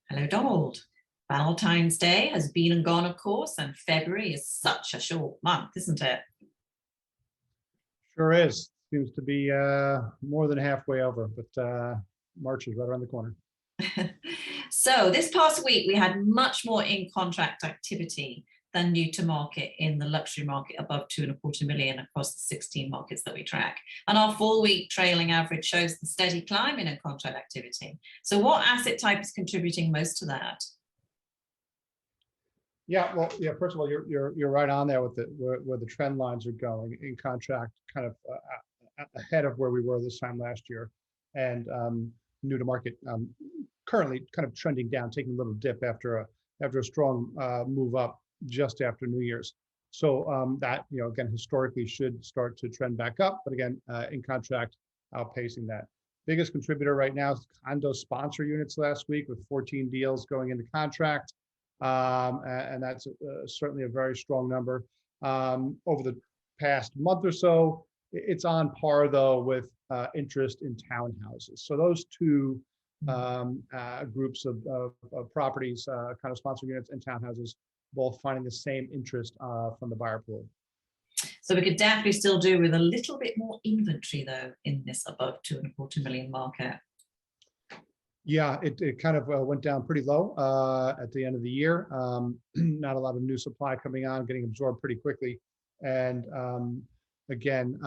Hello, Donald. Valentine's Day has been and gone, of course, and February is such a short month, isn't it? Sure is. Seems to be more than halfway over, but March is right around the corner. So this past week, we had much more in-contract activity than new to market in the luxury market above 2.25 million across the 16 markets that we track. And our 4-week trailing average shows the steady climb in contract activity. So what asset type is contributing most to that? Yeah, well, yeah. First of all, you're right on there with where the trend lines are going. In contract, kind of ahead of where we were this time last year, and new to market currently kind of trending down, taking a little dip after a strong move up just after New Year's. So that again historically should start to trend back up, but again in contract outpacing that. Biggest contributor right now is condo sponsor units last week with 14 deals going into contract. And that's certainly a very strong number. Over the past month or so, it's on par though with interest in townhouses. So those two groups of properties, kind of sponsor units and townhouses, both finding the same interest from the buyer pool. So we could definitely still do with a little bit more inventory though in this above 2.25 million market. Yeah, it kind of went down pretty low at the end of the year. Not a lot of new supply coming on, getting absorbed pretty quickly. And again,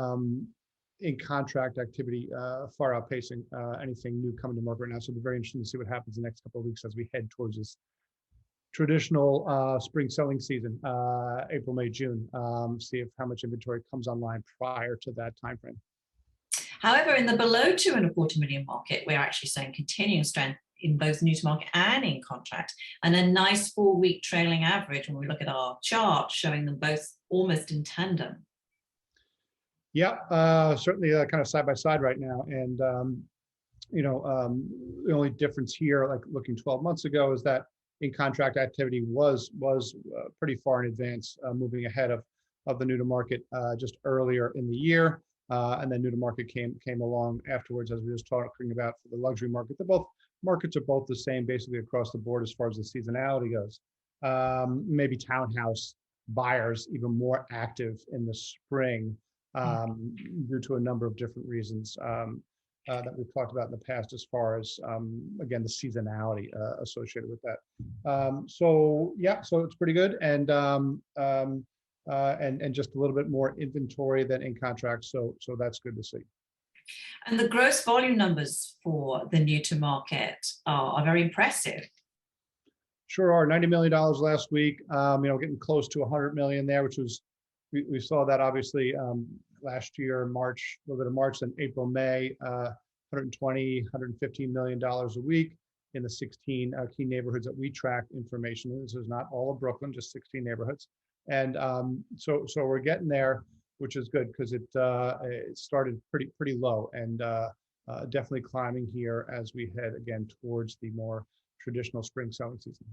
in contract activity, far outpacing anything new coming to market right now. So it'll be very interesting to see what happens the next couple of weeks as we head towards this traditional spring selling season, April, May, June. See if how much inventory comes online prior to that timeframe. However, in the below 2.25 million market, we're actually seeing continuing strength in both new to market and in contract, and a nice 4-week trailing average when we look at our chart showing them both almost in tandem. Yeah, certainly kind of side by side right now. And, the only difference here, like looking 12 months ago, is that in contract activity was pretty far in advance, moving ahead of the new to market just earlier in the year. And then new to market came along afterwards, as we were just talking about for the luxury market. Both markets are both the same basically across the board as far as the seasonality goes. Maybe townhouse buyers even more active in the spring due to a number of different reasons that we've talked about in the past as far as, again, the seasonality associated with that. So yeah, so it's pretty good. And just a little bit more inventory than in contract, so that's good to see. And the gross volume numbers for the new to market are very impressive. Sure are. $90 million last week. Getting close to 100 million there, which was we saw that obviously last year, March, a little bit of March, then April, May, 120, $115 million a week in the 16 key neighborhoods that we track information. This is not all of Brooklyn, just 16 neighborhoods. And so we're getting there, which is good because it started pretty low and definitely climbing here as we head again towards the more traditional spring selling season.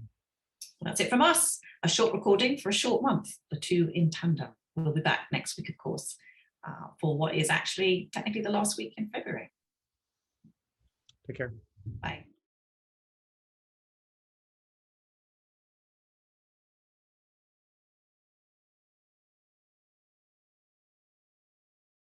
That's it from us. A short recording for a short month, the two in tandem. We'll be back next week, of course, for what is actually technically the last week in February. Take care. Bye.